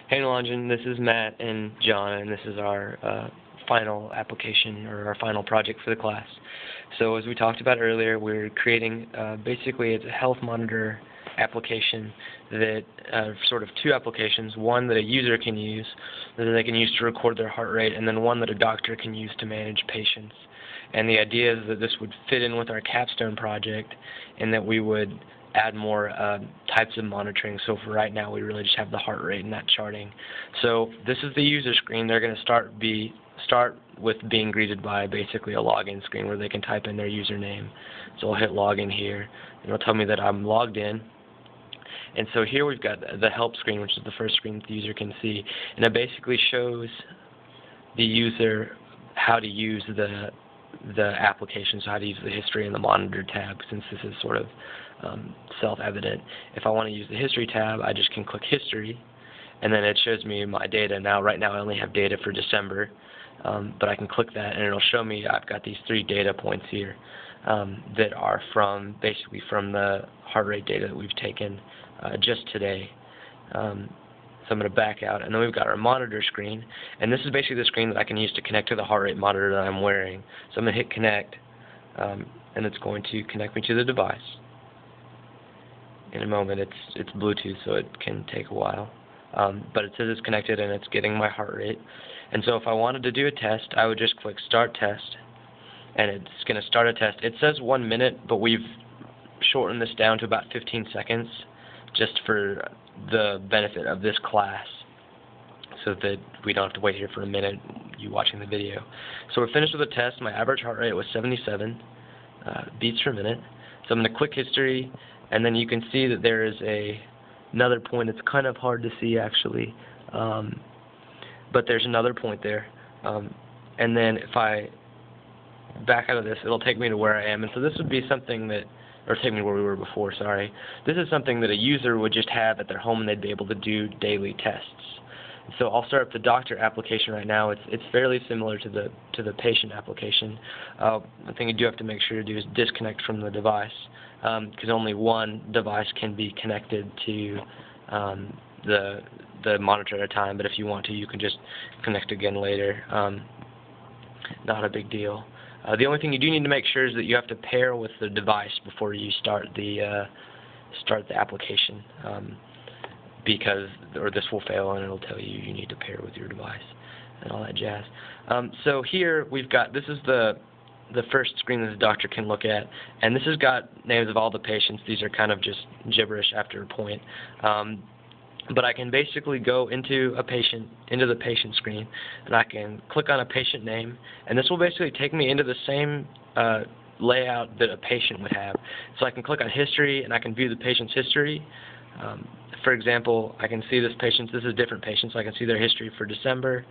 Hey Nilanjan, this is Matt and John, and this is our final application or our final project for the class. So as we talked about earlier, we're creating basically it's a health monitor application that sort of two applications, one that a user can use, that they can use to record their heart rate, and then one that a doctor can use to manage patients. And the idea is that this would fit in with our capstone project and that we would add more types of monitoring. So for right now, we really just have the heart rate and that charting. So this is the user screen. They're going to start with being greeted by basically a login screen where they can type in their username. So I'll hit login here, and it'll tell me that I'm logged in. And so here we've got the help screen, which is the first screen that the user can see, and it basically shows the user how to use the application, so how to use the history and the monitor tab, since this is sort of self-evident. If I want to use the history tab, I just can click history, and then it shows me my data. Now, right now I only have data for December, but I can click that and it'll show me I've got these 3 data points here that are basically from the heart rate data that we've taken just today. So I'm going to back out, and then we've got our monitor screen, and this is basically the screen that I can use to connect to the heart rate monitor that I'm wearing. So I'm going to hit connect, and it's going to connect me to the device. In a moment, it's Bluetooth, so it can take a while, but it says it's connected and it's getting my heart rate. And so if I wanted to do a test, I would just click Start Test, and it's going to start a test. It says 1 minute, but we've shortened this down to about 15 seconds just for the benefit of this class, so that we don't have to wait here for a minute, you watching the video. So we're finished with the test. My average heart rate was 77 beats per minute. So I'm going to click history, and then you can see that there is another point. It's kind of hard to see actually, but there's another point there. And then if I back out of this, it'll take me to where I am. And so this would be something that, or take me where we were before, sorry. This is something that a user would just have at their home, and they'd be able to do daily tests. So I'll start up the doctor application right now. It's fairly similar to the patient application. One thing you do have to make sure to do is disconnect from the device, because only one device can be connected to the monitor at a time. But if you want to, you can just connect again later. Not a big deal. The only thing you do need to make sure is that you have to pair with the device before you start the application, or this will fail and it'll tell you you need to pair with your device and all that jazz. So here we've got, this is the first screen that the doctor can look at, and this has got names of all the patients. These are kind of just gibberish after a point. But I can basically go into the patient screen, and I can click on a patient name, and this will basically take me into the same layout that a patient would have. So I can click on history, and I can view the patient's history. For example, I can see this is different patients, so I can see their history for December,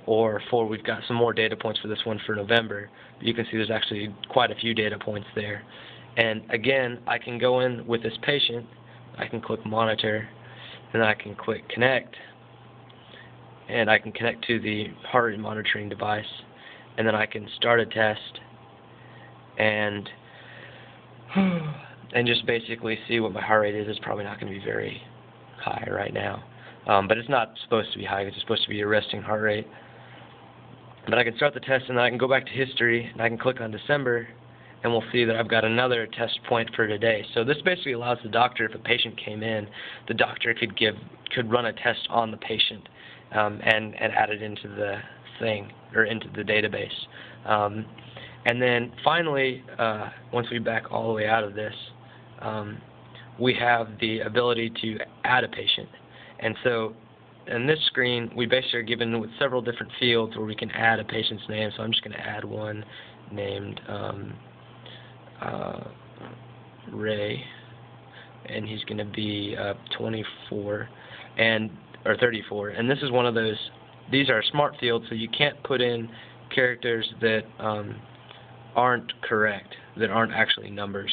we've got some more data points for this one for November. You can see there's actually quite a few data points there. And again, I can go in with this patient, I can click monitor, and then I can click connect, and I can connect to the heart rate monitoring device, and then I can start a test and just basically see what my heart rate is. It's probably not going to be very high right now, but it's not supposed to be high. It's supposed to be a resting heart rate. But I can start the test, and then I can go back to history, and I can click on December, and we'll see that I've got another test point for today. So this basically allows the doctor, if a patient came in, the doctor could run a test on the patient and add it into the thing, or into the database. And then finally, once we back all the way out of this, we have the ability to add a patient. And so in this screen, we basically are given with several different fields where we can add a patient's name. So I'm just going to add one named Ray, and he's going to be 24 or 34, and this is one of those. These are smart fields, so you can't put in characters that aren't correct, that aren't actually numbers.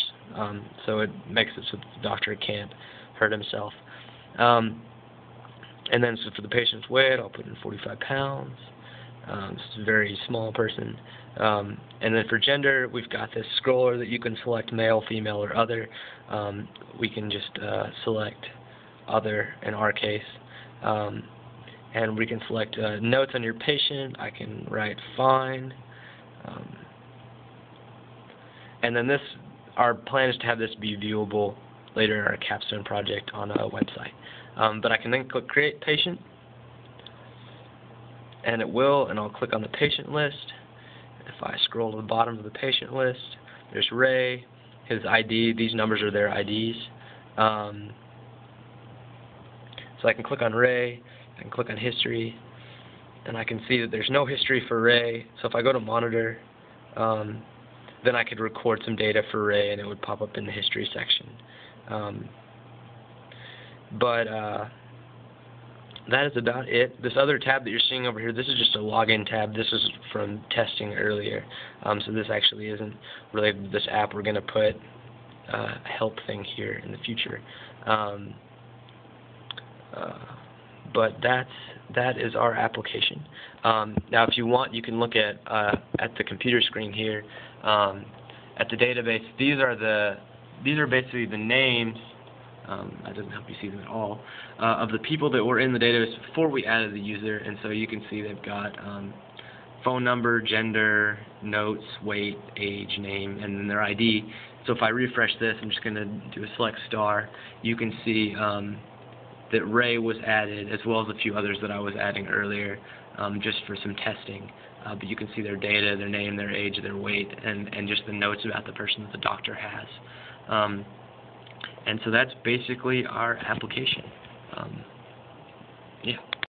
So it makes it so the doctor can't hurt himself. And then so for the patient's weight, I'll put in 45 pounds. This is a very small person. And then for gender, we've got this scroller that you can select male, female, or other. We can just select other in our case. and we can select notes on your patient. I can write fine. And then our plan is to have this be viewable later in our capstone project on a website. But I can then click Create Patient, and it will, and I'll click on the patient list. If I scroll to the bottom of the patient list, there's Ray, his ID. These numbers are their IDs. So I can click on Ray, I can click on History, and I can see that there's no history for Ray. So if I go to Monitor, then I could record some data for Ray, and it would pop up in the History section. That is about it. This other tab that you're seeing over here, this is just a login tab. This is from testing earlier. So this actually isn't related to this app. We're going to put a help thing here in the future. But that is our application. Now, if you want, you can look at the computer screen here at the database. These are basically the names. That doesn't help you see them at all, of the people that were in the database before we added the user. And so you can see they've got phone number, gender, notes, weight, age, name, and then their ID. So if I refresh this, I'm just going to do a select star. You can see that Ray was added, as well as a few others that I was adding earlier, just for some testing. But you can see their data, their name, their age, their weight, and just the notes about the person that the doctor has. And so that's basically our application. Yeah.